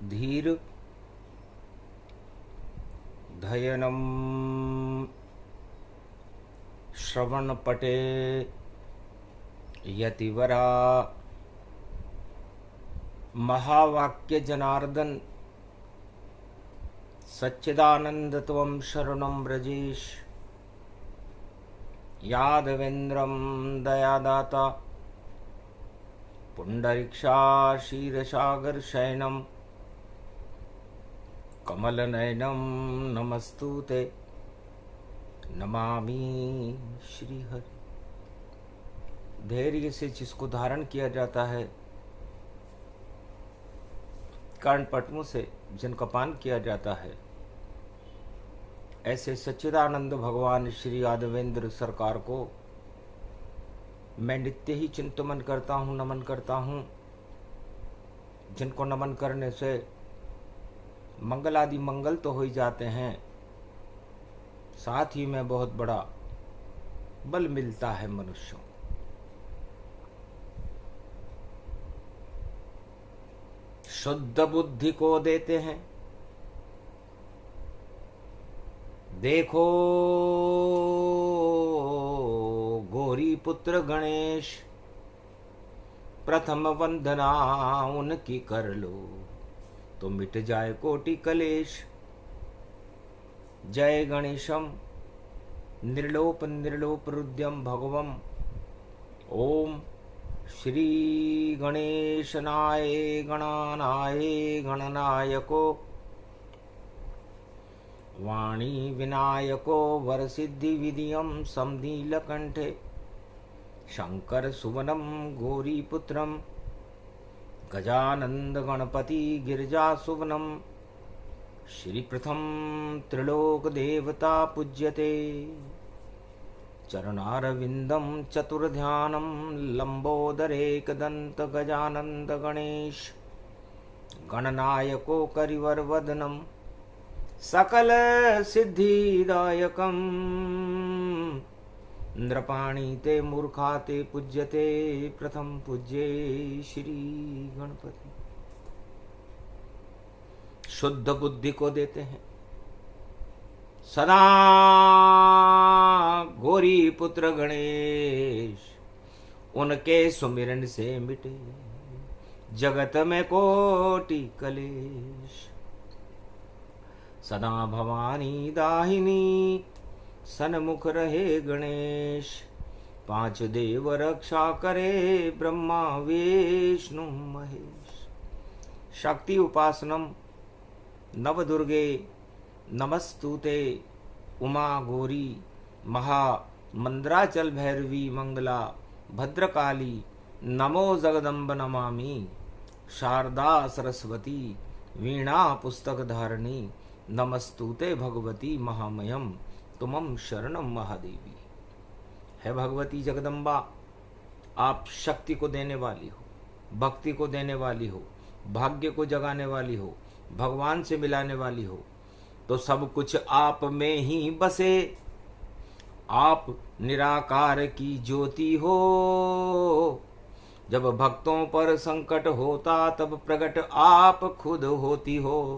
धीर धयनम श्रवणपटे यतिवरा महावाक्य जनार्दन सच्चिदानंद त्वं शरणं व्रजेश यादवेन्द्रं दयादाता पुंडरीक्षा क्षीरसागर शयनम कमलनयनम नमस्तुते नमामि श्रीहरि। धैर्य से जिसको धारण किया जाता है, कर्णपटमों से जिनका पान किया जाता है, ऐसे सच्चिदानंद भगवान श्री यादवेंद्र सरकार को मैं नित्य ही चिंतन करता हूँ, नमन करता हूँ। जिनको नमन करने से मंगल आदि मंगल तो हो ही जाते हैं, साथ ही में बहुत बड़ा बल मिलता है मनुष्यों। शुद्ध बुद्धि को देते हैं। देखो गौरी पुत्र गणेश, प्रथम वंदना उनकी कर लो तो मिट जाए कोटि कलेश। जय गणेशम निर्लोप निर्लोप रुद्यम भगवम। ओम श्री गणेशनाय गणानाय गणनायको वाणी विनायको वरसिद्धि विधियम समनीलकंठे शंकर सुवनम गौरीपुत्रम गजानंद गणपति गिरिजा सुवनम। श्री प्रथम त्रिलोक देवता पूज्यते चरणारविंदम चतुर्ध्यानम लंबोदरेकदंत गजानंद गणेश गणनायको करिवरवदनम सकल सिद्धिदायकम। नृपाणी ते मूर्खा ते पूज्यते प्रथम पूज्ये श्री गणपति। शुद्ध बुद्धि को देते हैं। सदा गौरी पुत्र गणेश, उनके सुमिरन से मिटे जगत में कोटि कलेश। सदा भवानी दाहिनी सन्मुख रहे गणेश, पांच देव रक्षा करे ब्रह्मा विष्णु महेश। शक्ति उपासनम नव दुर्गे नमस्तुते उमा गौरी महा मंद्राचल भैरवी मंगला भद्रकाली नमो जगदम्ब नमामि। शारदा सरस्वती वीणा पुस्तक धारणी नमस्तुते भगवती महामयम तुमम शरणम महादेवी। है भगवती जगदम्बा, आप शक्ति को देने वाली हो, भक्ति को देने वाली हो, भाग्य को जगाने वाली हो, भगवान से मिलाने वाली हो, तो सब कुछ आप में ही बसे। आप निराकार की ज्योति हो। जब भक्तों पर संकट होता तब प्रकट आप खुद होती हो।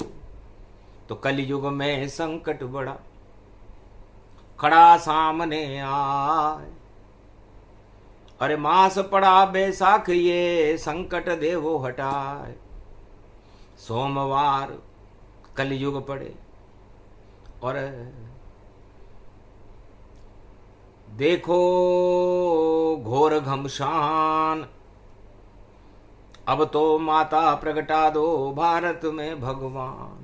तो कलयुग में संकट बड़ा खड़ा सामने आए। अरे मास पड़ा बैसाख ये संकट देवो हटाए। सोमवार कलयुग पड़े और देखो घोर घमशान। अब तो माता प्रगटा दो भारत में भगवान।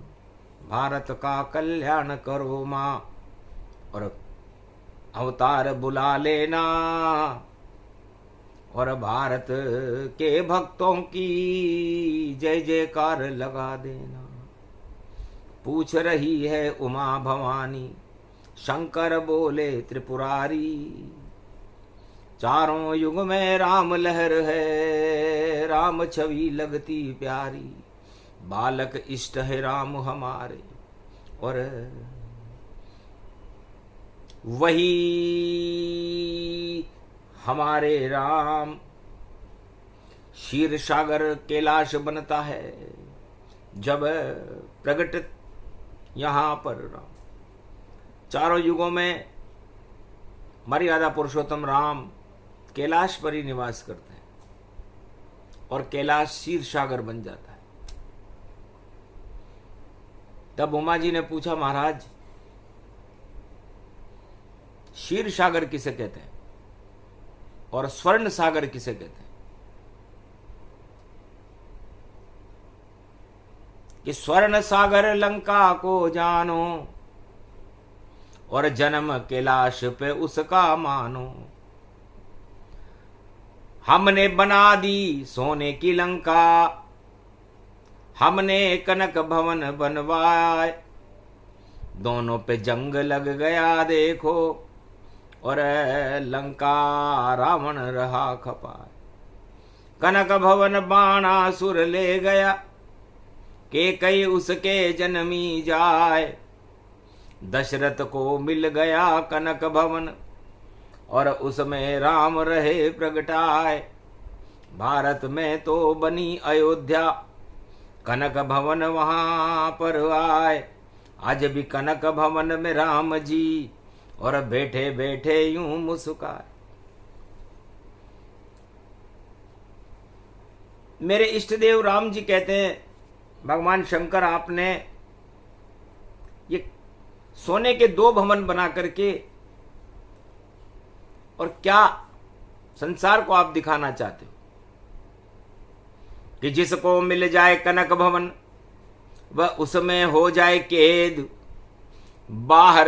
भारत का कल्याण करो माँ और अवतार बुला लेना और भारत के भक्तों की जय जयकार लगा देना। पूछ रही है उमा भवानी, शंकर बोले त्रिपुरारी। चारों युग में राम लहर है, राम छवि लगती प्यारी। बालक इष्ट है राम हमारे और वही हमारे राम। क्षीर सागर कैलाश बनता है, जब प्रगट यहाँ पर राम, चारों युगों में मर्यादा पुरुषोत्तम राम कैलाश पर ही निवास करते हैं और कैलाश क्षीर सागर बन जाता है। तब उमा जी ने पूछा, महाराज क्षीर सागर किसे कहते हैं और स्वर्ण सागर किसे कहते हैं? कि स्वर्ण सागर लंका को जानो और जन्म कैलाश पे उसका मानो। हमने बना दी सोने की लंका, हमने कनक भवन बनवाए, दोनों पे जंग लग गया देखो और लंका रावण रहा खपाए। कनक भवन बाणासुर ले गया, के कई उसके जन्मी जाए। दशरथ को मिल गया कनक भवन और उसमें राम रहे प्रगटाए। भारत में तो बनी अयोध्या, कनक भवन वहां पर आए। आज भी कनक भवन में राम जी और बैठे बैठे यूं मुस्काए। मेरे इष्ट देव राम जी कहते हैं, भगवान शंकर आपने ये सोने के 2 भवन बना करके और क्या संसार को आप दिखाना चाहते हो कि जिसको मिल जाए कनक भवन वह उसमें हो जाए कैद, बाहर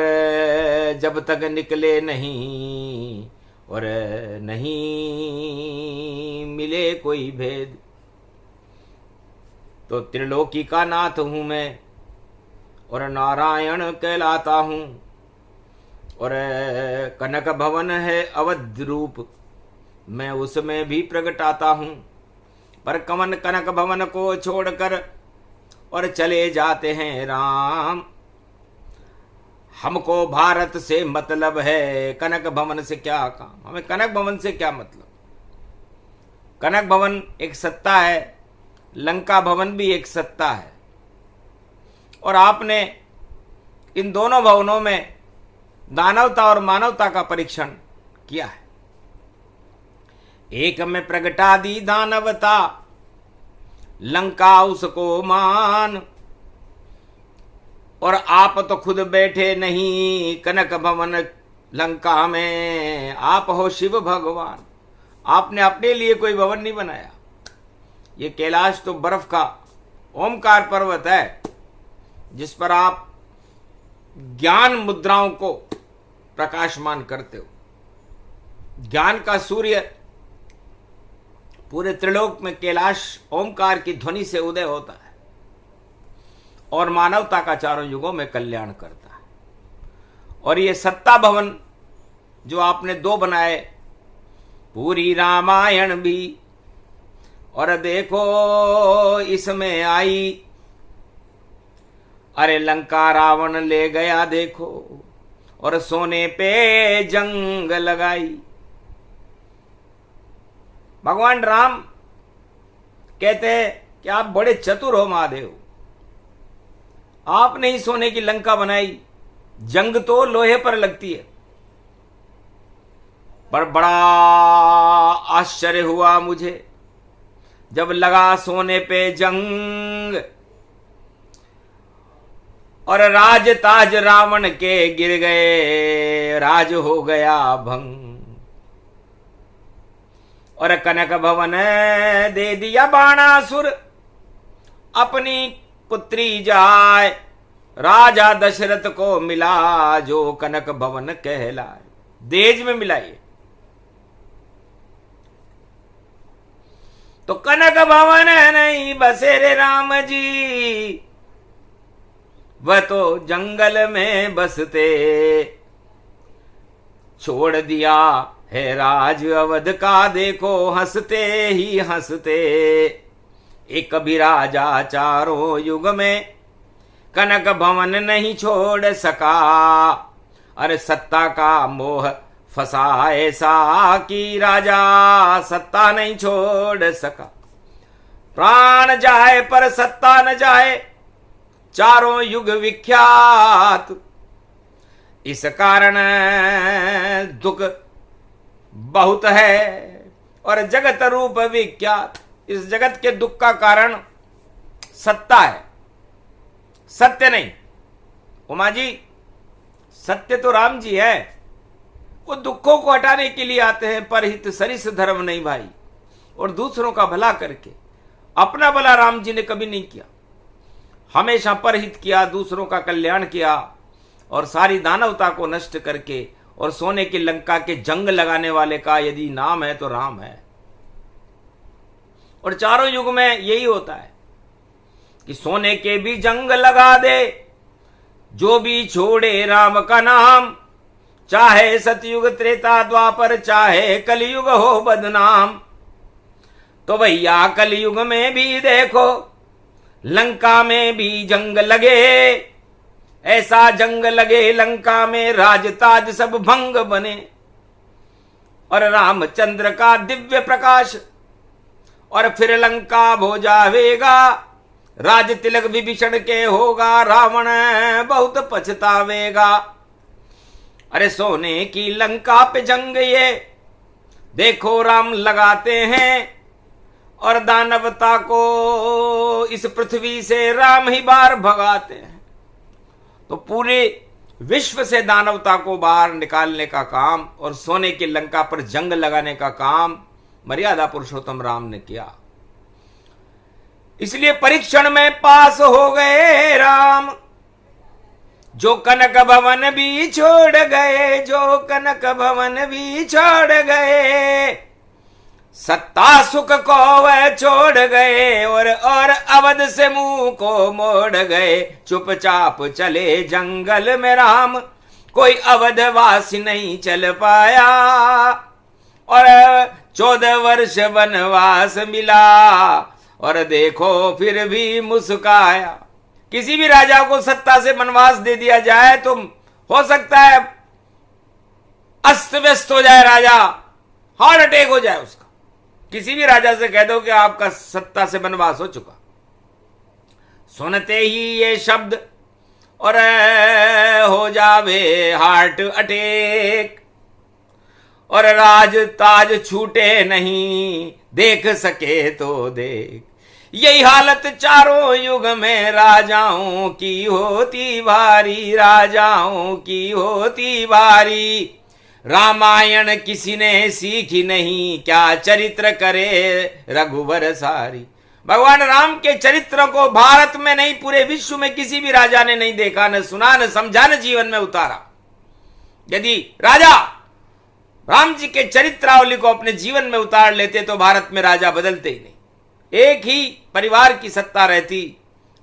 जब तक निकले नहीं और नहीं मिले कोई भेद। तो त्रिलोकी का नाथ हूं मैं और नारायण कहलाता हूं और कनक भवन है अवध रूप, मैं उसमें भी प्रगटाता हूं। पर कमन कनक भवन को छोड़कर और चले जाते हैं राम, हमको भारत से मतलब है, कनक भवन से क्या काम, हमें कनक भवन से क्या मतलब। कनक भवन एक सत्ता है, लंका भवन भी एक सत्ता है और आपने इन दोनों भवनों में दानवता और मानवता का परीक्षण किया है। एक में प्रगटा दी दानवता, लंका उसको मान, और आप तो खुद बैठे नहीं कनक भवन लंका में, आप हो शिव भगवान, आपने अपने लिए कोई भवन नहीं बनाया। ये कैलाश तो बर्फ का ओमकार पर्वत है जिस पर आप ज्ञान मुद्राओं को प्रकाशमान करते हो। ज्ञान का सूर्य पूरे त्रिलोक में कैलाश ओमकार की ध्वनि से उदय होता है और मानवता का चारों युगों में कल्याण करता है। और ये सत्ता भवन जो आपने 2 बनाए, पूरी रामायण भी और देखो इसमें आई, अरे लंका रावण ले गया देखो और सोने पे जंग लगाई। भगवान राम कहते हैं कि आप बड़े चतुर हो महादेव, आपने ही सोने की लंका बनाई, जंग तो लोहे पर लगती है। पर बड़ा आश्चर्य हुआ मुझे जब लगा सोने पे जंग और राज ताज रावण के गिर गए, राज हो गया भंग और कनक भवन दे दिया बाणासुर अपनी पुत्री जाए। राजा दशरथ को मिला जो कनक भवन कहलाए, देज में मिलाइए। तो कनक भवन नहीं बसे रे राम जी, वह तो जंगल में बसते, छोड़ दिया है राज अवध का देखो हंसते ही हंसते। एक भी राजा चारों युग में कनक भवन नहीं छोड़ सका, अरे सत्ता का मोह फंसा ऐसा कि राजा सत्ता नहीं छोड़ सका। प्राण जाए पर सत्ता न जाए, चारों युग विख्यात। इस कारण दुख बहुत है और जगत रूप विख्यात। इस जगत के दुख का कारण सत्ता है, सत्य नहीं। उमा जी, सत्य तो राम जी है, वो दुखों को हटाने के लिए आते हैं, परहित सरिस धर्म नहीं भाई। और दूसरों का भला करके, अपना भला राम जी ने कभी नहीं किया, हमेशा परहित किया, दूसरों का कल्याण किया और सारी दानवता को नष्ट करके। और सोने की लंका के जंग लगाने वाले का यदि नाम है तो राम है। और चारों युग में यही होता है कि सोने के भी जंग लगा दे जो भी छोड़े राम का नाम, चाहे सतयुग त्रेता द्वापर चाहे कलयुग हो बदनाम। तो भैया कलयुग में भी देखो लंका में भी जंग लगे, ऐसा जंग लगे लंका में राज ताज सब भंग बने। और रामचंद्र का दिव्य प्रकाश और फिर लंका हो जावेगा, राज तिलक विभीषण के होगा, रावण बहुत पछतावेगा। अरे सोने की लंका पे जंग ये देखो राम लगाते हैं, और दानवता को इस पृथ्वी से राम ही बाहर भगाते हैं। तो पूरे विश्व से दानवता को बाहर निकालने का काम और सोने की लंका पर जंग लगाने का काम मर्यादा पुरुषोत्तम राम ने किया। इसलिए परीक्षण में पास हो गए राम, जो कनक भवन भी छोड़ गए, जो कनक भवन भी छोड़ गए, सत्ता सुख को वह छोड़ गए, और अवध से मुंह को मोड़ गए। चुपचाप चले जंगल में राम, कोई अवधवासी नहीं चल पाया, और 14 वर्ष वनवास मिला, और देखो फिर भी मुस्काया। किसी भी राजा को सत्ता से वनवास दे दिया जाए तो हो सकता है अस्त व्यस्त हो जाए राजा, हार्ट अटैक हो जाए उसका। किसी भी राजा से कह दो कि आपका सत्ता से वनवास हो चुका, सुनते ही ये शब्द और हो जावे हार्ट अटैक, और राज ताज छूटे नहीं, देख सके तो देख। यही हालत चारों युग में राजाओं की होती भारी, राजाओं की होती भारी। रामायण किसी ने सीखी नहीं, क्या चरित्र करे रघुवर सारी। भगवान राम के चरित्र को भारत में नहीं पूरे विश्व में किसी भी राजा ने नहीं देखा, न सुना, न समझा, न जीवन में उतारा। यदि राजा राम जी के चरित्रावली को अपने जीवन में उतार लेते तो भारत में राजा बदलते ही नहीं, एक ही परिवार की सत्ता रहती,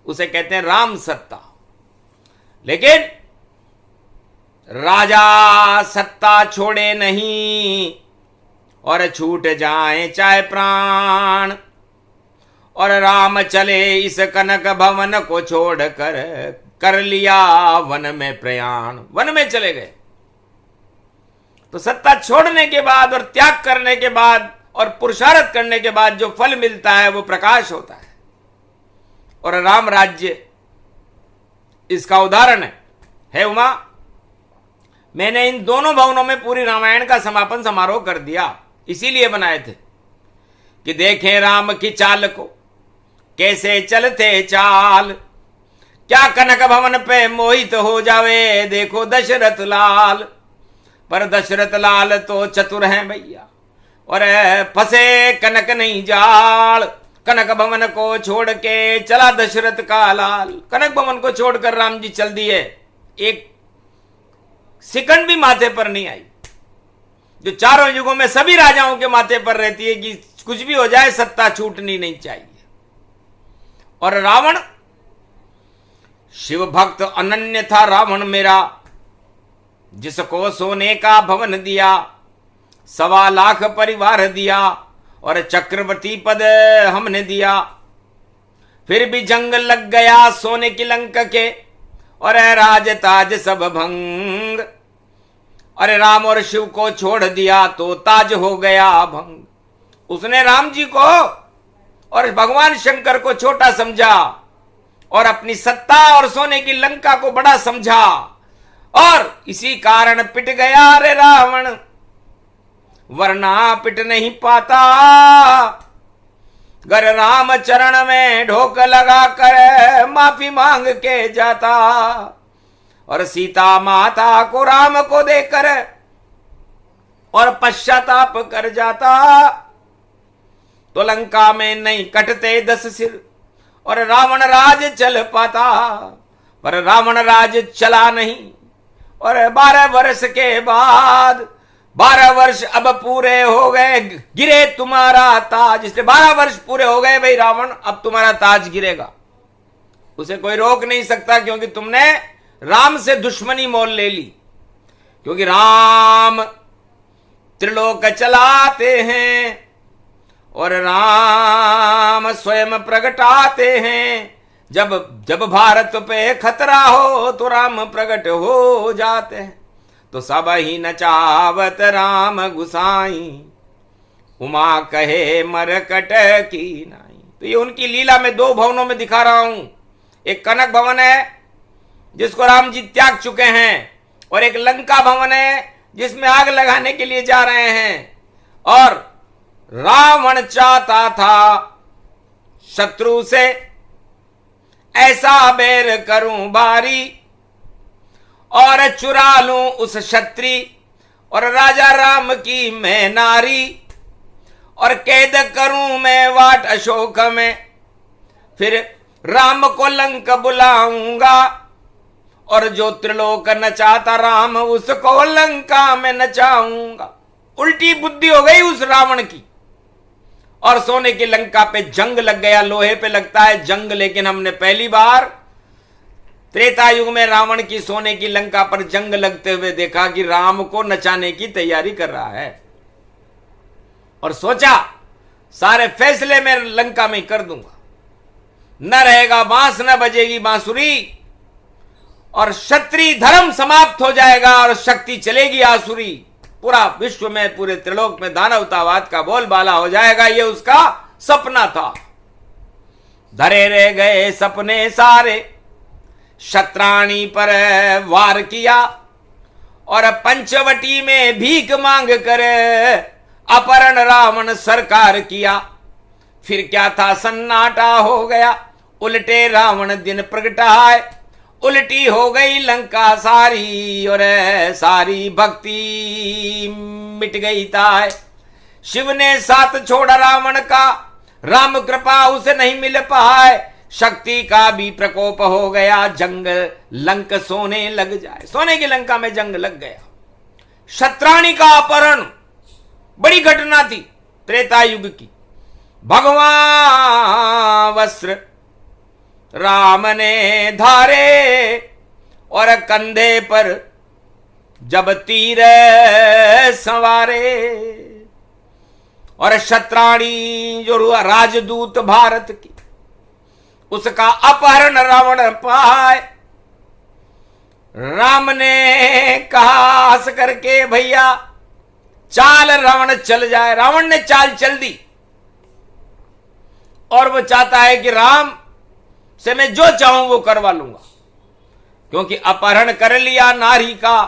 उसे कहते हैं राम सत्ता। लेकिन राजा सत्ता छोड़े नहीं, और छूट जाए चाहे प्राण, और राम चले इस कनक भवन को छोड़कर, कर लिया वन में प्रयाण। वन में चले गए। तो सत्ता छोड़ने के बाद और त्याग करने के बाद और पुरुषार्थ करने के बाद जो फल मिलता है वो प्रकाश होता है। और राम राज्य इसका उदाहरण है उमा। मैंने इन दोनों भवनों में पूरी रामायण का समापन समारोह कर दिया, इसीलिए बनाए थे कि देखें राम की चाल को, कैसे चलते चाल। क्या कनक भवन पे मोहित हो जावे, देखो दशरथ लाल। पर दशरथ लाल तो चतुर हैं भैया, और फंसे कनक नहीं जाल। कनक भवन को छोड़ के चला दशरथ का लाल। कनक भवन को छोड़कर राम जी चल दिए, एक सेकंड भी माथे पर नहीं आई, जो चारों युगों में सभी राजाओं के माथे पर रहती है कि कुछ भी हो जाए सत्ता छूटनी नहीं चाहिए। और रावण, शिव भक्त अनन्य था रावण मेरा, जिसको सोने का भवन दिया, 1.25 लाख परिवार दिया, और चक्रवर्ती पद हमने दिया। फिर भी जंग लग गया सोने की लंका के, और राज ताज सब भंग। अरे राम और शिव को छोड़ दिया तो ताज हो गया भंग। उसने राम जी को और भगवान शंकर को छोटा समझा और अपनी सत्ता और सोने की लंका को बड़ा समझा, और इसी कारण पिट गया रे रावण, वरना पिट नहीं पाता। गर राम चरण में ढोक लगा कर माफी मांग के जाता, और सीता माता को राम को देकर और पश्चाताप कर जाता, तो लंका में नहीं कटते 10 सिर और रावण राज चल पाता। पर रावण राज चला नहीं, और 12 वर्ष के बाद 12 वर्ष अब पूरे हो गए, गिरे तुम्हारा ताज। इसलिए 12 वर्ष पूरे हो गए भाई रावण, अब तुम्हारा ताज गिरेगा। उसे कोई रोक नहीं सकता, क्योंकि तुमने राम से दुश्मनी मोल ले ली। क्योंकि राम त्रिलोक चलाते हैं और राम स्वयं प्रगटाते हैं। जब जब भारत पे खतरा हो तो राम प्रकट हो जाते हैं। तो सब ही नचावत राम गुसाई, उमा कहे मरकट की नाई। तो ये उनकी लीला में 2 भवनों में दिखा रहा हूं। एक कनक भवन है जिसको राम जी त्याग चुके हैं, और एक लंका भवन है जिसमें आग लगाने के लिए जा रहे हैं। और रावण चाहता था शत्रु से ऐसा बैर करूं बारी, और चुरा लूं उस क्षत्रि और राजा राम की मैं नारी, और कैद करूं मैं वाट अशोक में, फिर राम को लंक बुलाऊंगा, और जो त्रिलोक नचाता राम उसको लंका में नचाऊंगा। उल्टी बुद्धि हो गई उस रावण की, और सोने की लंका पे जंग लग गया। लोहे पे लगता है जंग, लेकिन हमने पहली बार त्रेता युग में रावण की सोने की लंका पर जंग लगते हुए देखा कि राम को नचाने की तैयारी कर रहा है, और सोचा सारे फैसले मैं लंका में कर दूंगा, न रहेगा बांस न बजेगी बांसुरी, और क्षत्रिय धर्म समाप्त हो जाएगा और शक्ति चलेगी आसुरी। पूरा विश्व में, पूरे त्रिलोक में दानवतावाद का बोलबाला हो जाएगा। ये उसका सपना था। धरे रह गए सपने सारे, शत्राणी पर वार किया, और पंचवटी में भीख मांग कर अपहरण रावण सरकार किया। फिर क्या था, सन्नाटा हो गया, उल्टे रावण दिन प्रगटाए, उल्टी हो गई लंका सारी, और सारी भक्ति मिट गई ताय। शिव ने साथ छोड़ा रावण का, राम कृपा उसे नहीं मिल पाए, शक्ति का भी प्रकोप हो गया, जंग लंक सोने लग जाए। सोने की लंका में जंग लग गया। शत्राणी का अपहरण बड़ी घटना थी त्रेता युग की। भगवान वस्त्र राम ने धारे, और कंधे पर जब तीर संवारे, और शत्राणी जो राजदूत भारत की, उसका अपहरण रावण पाए। राम ने कहा हंस करके, भैया चाल रावण चल जाए। रावण ने चाल चल दी, और वो चाहता है कि राम से मैं जो चाहूं वो करवा लूंगा, क्योंकि अपहरण कर लिया नारी का,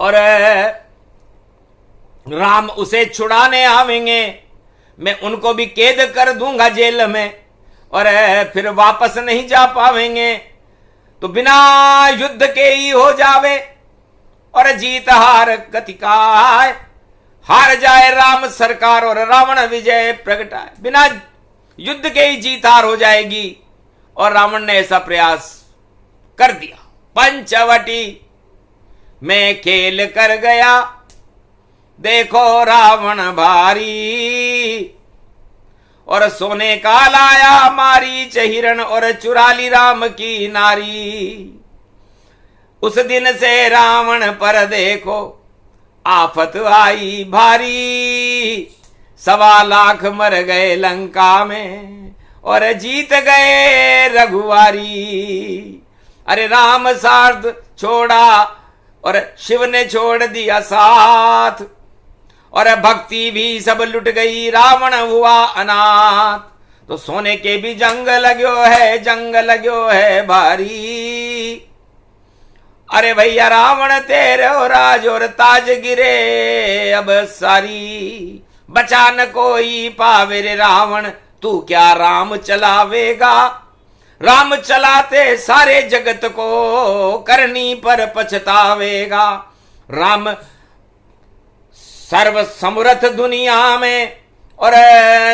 और राम उसे छुड़ाने आवेंगे, मैं उनको भी कैद कर दूंगा जेल में, और फिर वापस नहीं जा पावेंगे, तो बिना युद्ध के ही हो जावे, और जीत हार गति का हार जाए राम सरकार, और रावण विजय प्रगटाए। बिना युद्ध के ही जीत हार हो जाएगी, और रावण ने ऐसा प्रयास कर दिया। पंचवटी में खेल कर गया, देखो रावण भारी, और सोने का लाया मारीच हिरण, और चुरा ली राम की नारी। उस दिन से रावण पर देखो आफत आई भारी, 1.25 लाख मर गए लंका में, और जीत गए रघुवारी। अरे राम साथ छोड़ा और शिव ने छोड़ दिया साथ, और भक्ति भी सब लुट गई, रावण हुआ अनाथ। तो सोने के भी जंग लगो है भारी। अरे भैया रावण तेरे राज और ताज गिरे अब सारी। बचा न कोई पावे रे रावण, तू क्या राम चलावेगा। राम चलाते सारे जगत को, करनी पर पछतावेगा। राम सर्व समर्थ दुनिया में, और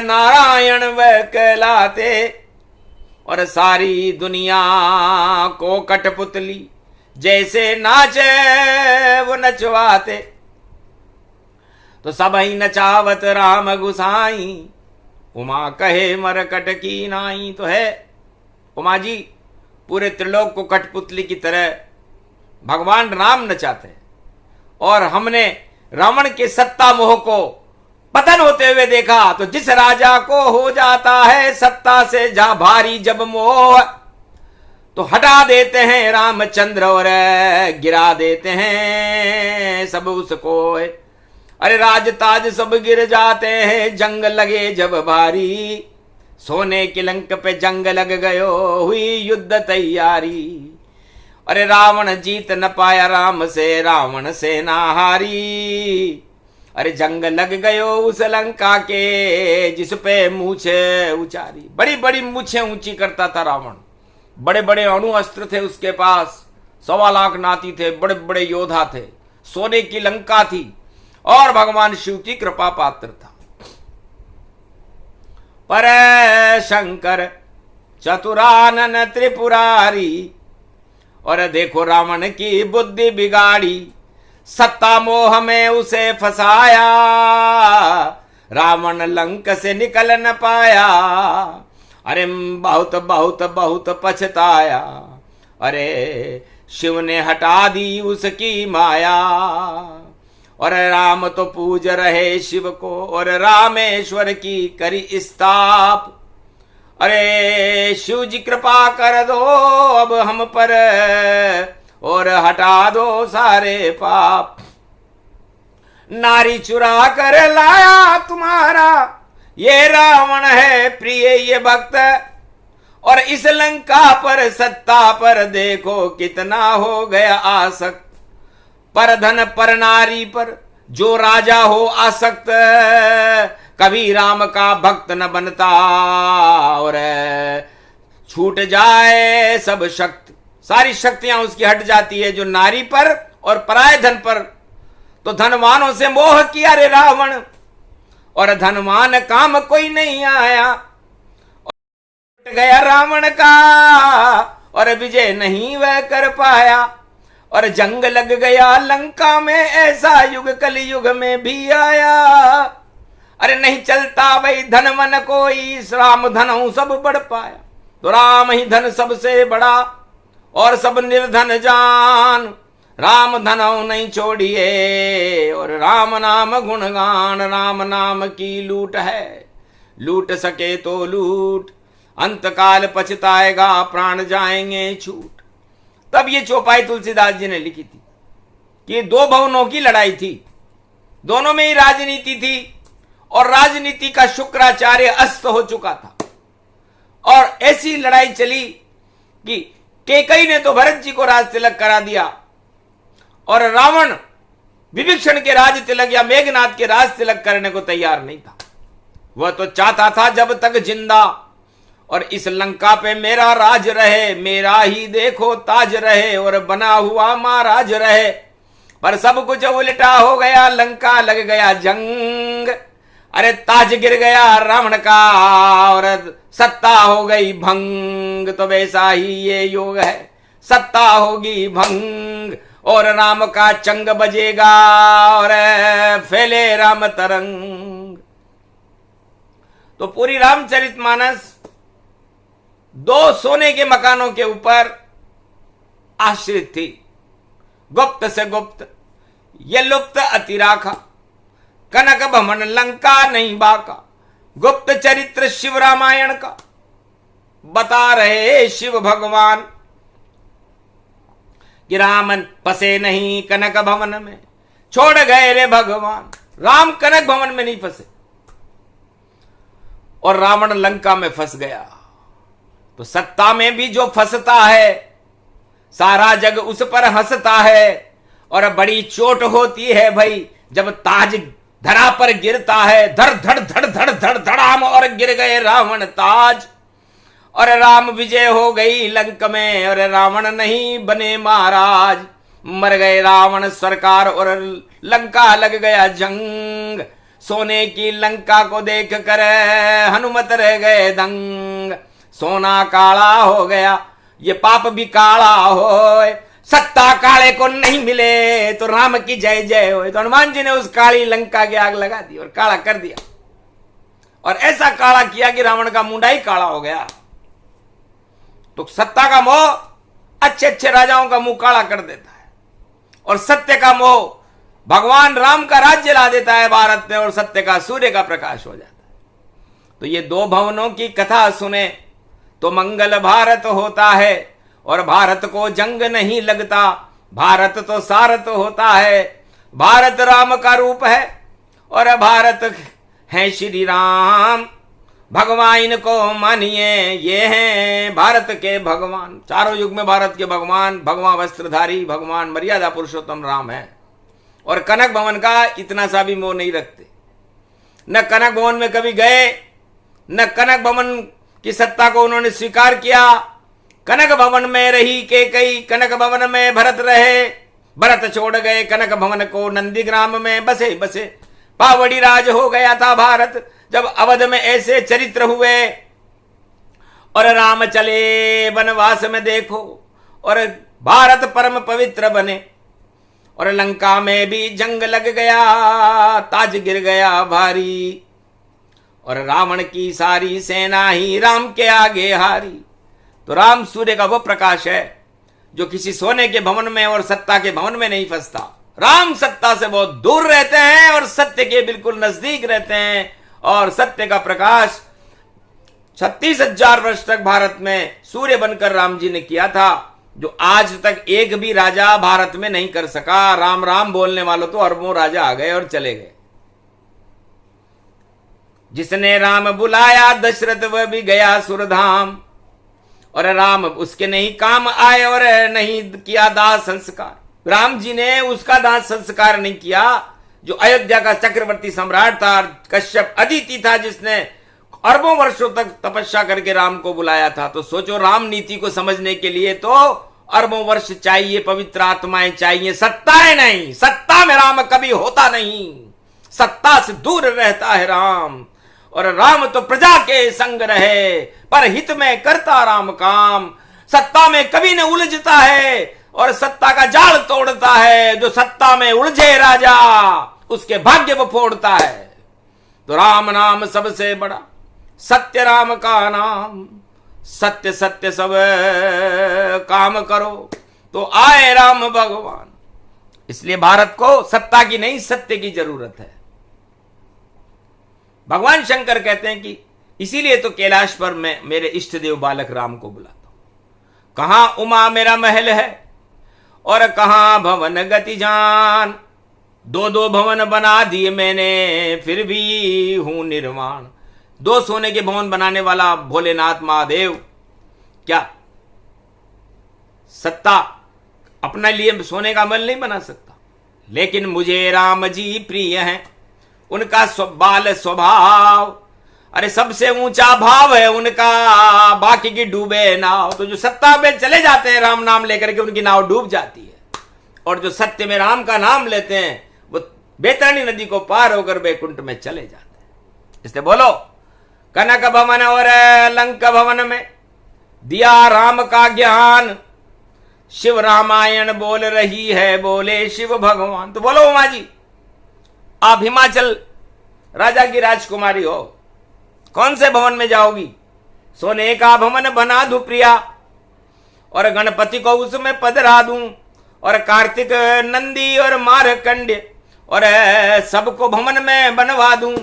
नारायण वह कहलाते। और सारी दुनिया को कठपुतली जैसे नाचे वो नचवाते। तो सब ही नचावत राम गुसाई, उमा कहे मरकट की नाई। तो है उमा जी पूरे त्रिलोक को कठपुतली की तरह भगवान राम नचाते हैं। और हमने रावण के सत्ता मोह को पतन होते हुए देखा। तो जिस राजा को हो जाता है सत्ता से जा भारी जब मोह, तो हटा देते हैं रामचंद्र और गिरा देते हैं सब उसको। अरे राज ताज सब गिर जाते हैं, जंग लगे जब भारी। सोने की लंक पे जंग लग गयो, हुई युद्ध तैयारी। अरे रावण जीत न पाया राम से, रावण सेना हारी। अरे जंग लग गयो उस लंका के, जिस पे मूछे उचारी। बड़ी बड़ी मूछें ऊंची करता था रावण। बड़े बड़े अणु अस्त्र थे उसके पास, 1.25 लाख नाती थे, बड़े बड़े योद्धा थे। सोने की लंका थी और भगवान शिव की कृपा पात्र था। पर शंकर चतुरानन त्रिपुरारी, और देखो रावण की बुद्धि बिगाड़ी। सत्ता मोह में उसे फसाया, रावण लंक से निकल न पाया। अरे बहुत बहुत बहुत पछताया। अरे शिव ने हटा दी उसकी माया। और राम तो पूज रहे शिव को, और रामेश्वर की करी स्थाप। अरे शिव जी कृपा कर दो अब हम पर, और हटा दो सारे पाप। नारी चुरा कर लाया तुम्हारा, ये रावण है प्रिय ये भक्त। और इस लंका पर सत्ता पर देखो कितना हो गया आसक्त। पर धन पर नारी पर जो राजा हो आसक्त, कभी राम का भक्त न बनता। और छूट जाए सब शक्ति, सारी शक्तियां उसकी हट जाती है जो नारी पर और पराय धन पर। तो धनवानों से मोह किया रे रावण, और धनवान काम कोई नहीं आया। और गया रावण का, और विजय नहीं वह कर पाया। और जंग लग गया लंका में, ऐसा युग कलयुग में भी आया। अरे नहीं चलता भाई धन मन कोई, राम धन सब बढ़ पाया। तो राम ही धन सबसे बड़ा, और सब निर्धन जान। राम धनौ नहीं छोड़िए, और राम नाम गुणगान। राम नाम की लूट है, लूट सके तो लूट। अंतकाल पछताएगा, प्राण जाएंगे छूट। तब ये चौपाई तुलसीदास जी ने लिखी थी कि 2 भवनों की लड़ाई थी, दोनों में ही राजनीति थी। और राजनीति का शुक्राचार्य अस्त हो चुका था। और ऐसी लड़ाई चली कि कैकेयी ने तो भरत जी को राज तिलक करा दिया, और रावण विभीषण के राज तिलक या मेघनाथ के राज तिलक करने को तैयार नहीं था। वह तो चाहता था जब तक जिंदा, और इस लंका पे मेरा राज रहे, मेरा ही देखो ताज रहे, और बना हुआ महाराज रहे। पर सब कुछ उल्टा हो गया, लंका लग गया जंग। अरे ताज गिर गया रावण का, और सत्ता हो गई भंग। तो वैसा ही ये योग है, सत्ता होगी भंग, और राम का चंग बजेगा, और फैले राम तरंग। तो पूरी रामचरितमानस 2 सोने के मकानों के ऊपर आश्रित थी। गुप्त से गुप्त ये लुप्त अति राखा, कनक भवन लंका नहीं बाका। गुप्त चरित्र शिव रामायण का बता रहे शिव भगवान कि रामन बसे नहीं कनक भवन में, छोड़ गए रे भगवान। राम कनक भवन में नहीं फंसे और रावण लंका में फंस गया। तो सत्ता में भी जो फंसता है सारा जग उस पर हंसता है। और बड़ी चोट होती है भाई जब ताज धरा पर गिरता है। धड़ धड़ धड़ धड़ धड़ धड़ाम और गिर गए रावण ताज। और राम विजय हो गई लंक में और रावण नहीं बने महाराज। मर गए रावण सरकार और लंका लग गया जंग। सोने की लंका को देख कर हनुमत रह गए दंग। सोना काला हो गया ये पाप भी काला हो। सत्ता काले को नहीं मिले तो राम की जय जय हो। तो हनुमान जी ने उस काली लंका की आग लगा दी और काला कर दिया। और ऐसा काला किया कि रावण का मुंडा ही काला हो गया। तो सत्ता का मोह अच्छे अच्छे राजाओं का मुंह काला कर देता है और सत्य का मोह भगवान राम का राज्य ला देता है भारत में और सत्य का सूर्य का प्रकाश हो जाता है। तो ये दो भवनों की कथा सुने तो मंगल भारत होता है और भारत को जंग नहीं लगता। भारत तो सारथ होता है। भारत राम का रूप है और भारत है श्री राम। भगवान इनको मानिए ये हैं भारत के भगवान। चारों युग में भारत के भगवान भगवान वस्त्रधारी भगवान मर्यादा पुरुषोत्तम राम है। और कनक भवन का इतना सा भी मोह नहीं रखते। न कनक भवन में कभी गए न कनक भवन की सत्ता को उन्होंने स्वीकार किया। कनक भवन में रही कैकेयी कनक भवन में भरत रहे। भरत छोड़ गए कनक भवन को नंदीग्राम में बसे बसे। पावड़ी राज हो गया था भारत जब अवध में ऐसे चरित्र हुए। और राम चले वनवास में देखो और भारत परम पवित्र बने। और लंका में भी जंग लग गया ताज गिर गया भारी। और रावण की सारी सेना ही राम के आगे हारी। तो राम सूर्य का वो प्रकाश है जो किसी सोने के भवन में और सत्ता के भवन में नहीं फंसता। राम सत्ता से बहुत दूर रहते हैं और सत्य के बिल्कुल नजदीक रहते हैं। और सत्य का प्रकाश 36,000 वर्ष तक भारत में सूर्य बनकर राम जी ने किया था जो आज तक एक भी राजा भारत में नहीं कर सका। राम राम बोलने वालों तो अरबों राजा आ गए और चले गए। जिसने राम बुलाया दशरथ वह भी गया सुरधाम। और राम उसके नहीं काम आए और नहीं किया दाह संस्कार। राम जी ने उसका दाह संस्कार नहीं किया जो अयोध्या का चक्रवर्ती सम्राट था। कश्यप अदिति था जिसने अरबों वर्षों तक तपस्या करके राम को बुलाया था। तो सोचो राम नीति को समझने के लिए तो अरबों वर्ष चाहिए पवित्र आत्माएं चाहिए सत्ताएं नहीं। सत्ता में राम कभी होता नहीं। सत्ता से दूर रहता है राम। और राम तो प्रजा के संग रहे पर हित में करता राम काम। सत्ता में कभी न उलझता है और सत्ता का जाल तोड़ता है। जो सत्ता में उलझे राजा उसके भाग्य वो फोड़ता है। तो राम नाम सबसे बड़ा सत्य राम का नाम। सत्य सत्य सब काम करो तो आए राम भगवान। इसलिए भारत को सत्ता की नहीं सत्य की जरूरत है। भगवान शंकर कहते हैं कि इसीलिए तो कैलाश पर मैं मेरे इष्ट देव बालक राम को बुलाता हूं। कहां उमा मेरा महल है और कहां भवन गति जान। दो दो भवन बना दिए मैंने फिर भी हूं निर्वाण। दो सोने के भवन बनाने वाला भोलेनाथ महादेव क्या सत्ता अपने लिए सोने का महल नहीं बना सकता। लेकिन मुझे राम जी प्रिय हैं। उनका बाल स्वभाव अरे सबसे ऊंचा भाव है उनका। बाकी की डूबे नाव। तो जो सत्ता में चले जाते हैं राम नाम लेकर के उनकी नाव डूब जाती है। और जो सत्य में राम का नाम लेते हैं वो बैतरणी नदी को पार होकर बैकुंठ में चले जाते हैं। इसलिए बोलो कनक भवन और लंका भवन में दिया राम का ज्ञान। शिव रामायण बोल रही है बोले शिव भगवान। तो बोलो उमा जी आप हिमाचल राजा की राजकुमारी हो कौन से भवन में जाओगी। सोने का भवन बना दूं प्रिया और गणपति को उसमें पधरा दूं और कार्तिक नंदी और मारकंड और सबको भवन में बनवा दूं।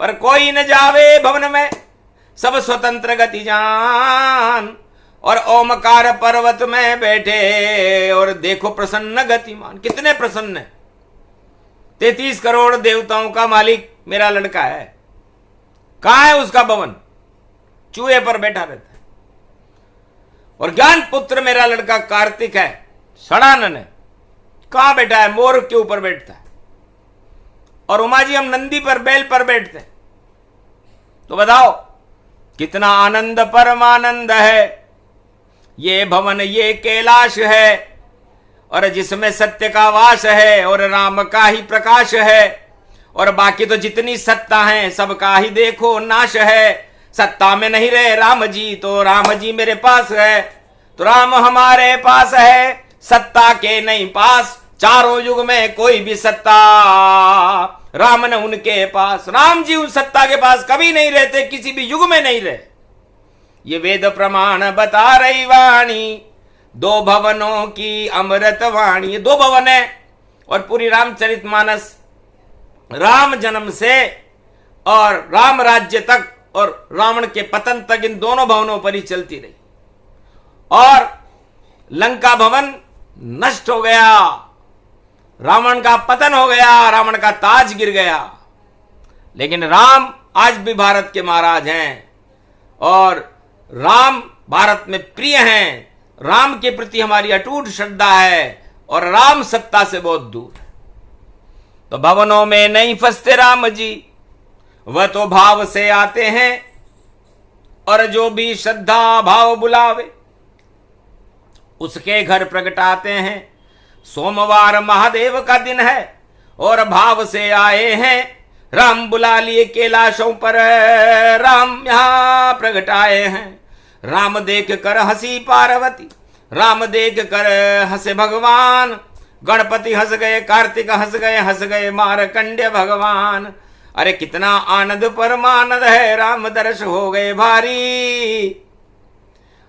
पर कोई न जावे भवन में सब स्वतंत्र गति जान। और ओमकार पर्वत में बैठे और देखो प्रसन्न गतिमान। कितने प्रसन्न है। 33 करोड़ देवताओं का मालिक मेरा लड़का है। कहां है उसका भवन? चूहे पर बैठा रहता है। और ज्ञान पुत्र मेरा लड़का कार्तिक है, षडानन है, कहां बैठा है? मोर के ऊपर बैठता है। और उमा जी हम नंदी पर, बैल पर बैठते हैं। तो बताओ कितना आनंद परमानंद है। ये भवन, ये कैलाश है, और जिसमें सत्य का वास है और राम का ही प्रकाश है। और बाकी तो जितनी सत्ता है सबका ही देखो नाश है। सत्ता में नहीं रहे राम जी तो राम जी मेरे पास है। तो राम हमारे पास है, सत्ता के नहीं पास। चारों युग में कोई भी सत्ता राम ने उनके पास। राम जी उस सत्ता के पास कभी नहीं रहते, किसी भी युग में नहीं रहे। ये वेद प्रमाण बता रही वाणी, दो भवनों की अमृत वाणी। दो भवन है और पूरी रामचरितमानस राम जन्म से और राम राज्य तक और रावण के पतन तक इन दोनों भवनों पर ही चलती रही। और लंका भवन नष्ट हो गया, रावण का पतन हो गया, रावण का ताज गिर गया। लेकिन राम आज भी भारत के महाराज हैं और राम भारत में प्रिय हैं। राम के प्रति हमारी अटूट श्रद्धा है और राम सत्ता से बहुत दूर है। तो भवनों में नहीं फंसते राम जी, वह तो भाव से आते हैं। और जो भी श्रद्धा भाव बुलावे उसके घर प्रगटाते हैं। सोमवार महादेव का दिन है और भाव से आए हैं। राम बुला लिए कैलाशों पर, राम यहां प्रगटाए हैं। राम देख कर हंसी पार्वती, राम देख कर हंसे भगवान। गणपति हंस गए, कार्तिक हंस गए मारकंड्य भगवान। अरे कितना आनंद परमानंद है, राम दर्श हो गए भारी।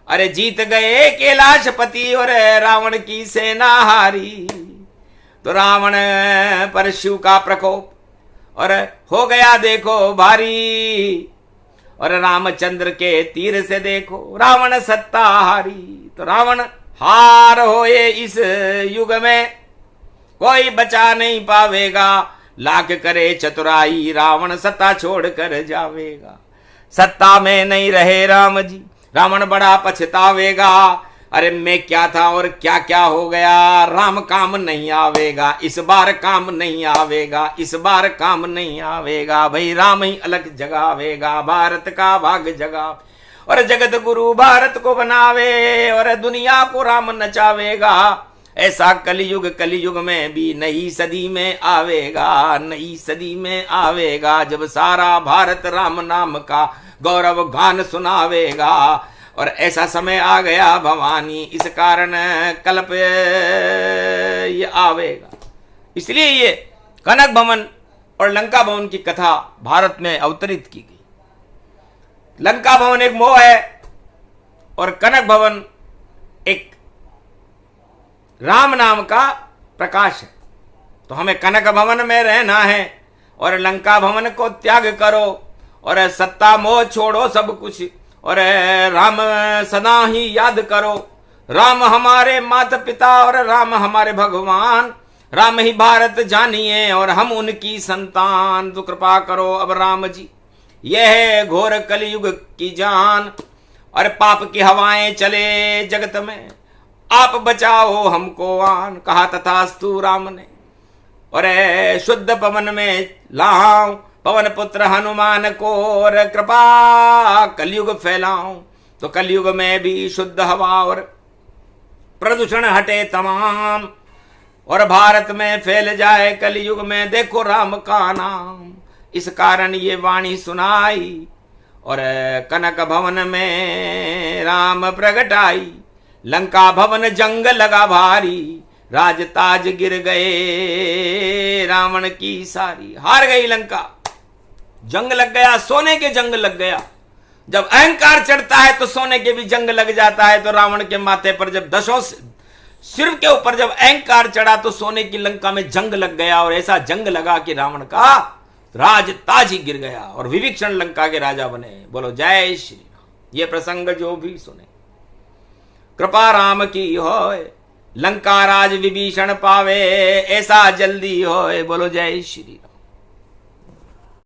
अरे जीत गए कैलाशपति और रावण की सेना हारी। तो रावण पर शिव का प्रकोप और हो गया देखो भारी। और रामचंद्र के तीर से देखो रावण सत्ता हारी। तो रावण हार होए इस युग में, कोई बचा नहीं पावेगा। लाख करे चतुराई, रावण सत्ता छोड़ कर जावेगा। सत्ता में नहीं रहे राम जी, रावण बड़ा पछतावेगा। अरे मैं क्या था और क्या क्या हो गया। राम काम नहीं आवेगा, इस बार काम नहीं आवेगा, इस बार काम नहीं आवेगा। भाई राम ही अलग जगावेगा, भारत का भाग जगा। और जगत गुरु भारत को बनावे और दुनिया को राम नचावेगा। ऐसा कलयुग में भी नई सदी में आवेगा, नई सदी में आवेगा। जब सारा भारत राम नाम का गौरव गान सुनावेगा। और ऐसा समय आ गया भवानी, इस कारण कल्प ये आवेगा। इसलिए ये कनक भवन और लंका भवन की कथा भारत में अवतरित की गई। लंका भवन एक मोह है और कनक भवन एक राम नाम का प्रकाश है। तो हमें कनक भवन में रहना है और लंका भवन को त्याग करो और सत्ता मोह छोड़ो सब कुछ और राम सदा ही याद करो। राम हमारे माता पिता और राम हमारे भगवान। राम ही भारत जानिए और हम उनकी संतान। तो कृपा करो अब राम जी, यह है घोर कलयुग की जान। और पाप की हवाएं चले जगत में, आप बचाओ हमको आन। कहा तथास्तु राम ने। और शुद्ध पवन में लाऊं पवन पुत्र हनुमान को और कृपा कलयुग फैलाऊं। तो कलयुग में भी शुद्ध हवा और प्रदूषण हटे तमाम और भारत में फैल जाए कलयुग में देखो राम का नाम। इस कारण ये वाणी सुनाई और कनक भवन में राम प्रगटाई। लंका भवन जंग लगा भारी, राज ताज गिर गए रावण की सारी। हार गई लंका, जंग लग गया, सोने के जंग लग गया। जब अहंकार चढ़ता है तो सोने के भी जंग लग जाता है। तो रावण के माथे पर जब दशों सिर के ऊपर जब अहंकार चढ़ा तो सोने की लंका में जंग लग गया। और ऐसा जंग लगा कि रावण का राज ताज ही गिर गया और विभीषण लंका के राजा बने। बोलो जय श्री राम। ये प्रसंग जो भी सुने कृपा राम की होए, लंका राज विभीषण पावे, ऐसा जल्दी होए। बोलो जय श्री राम।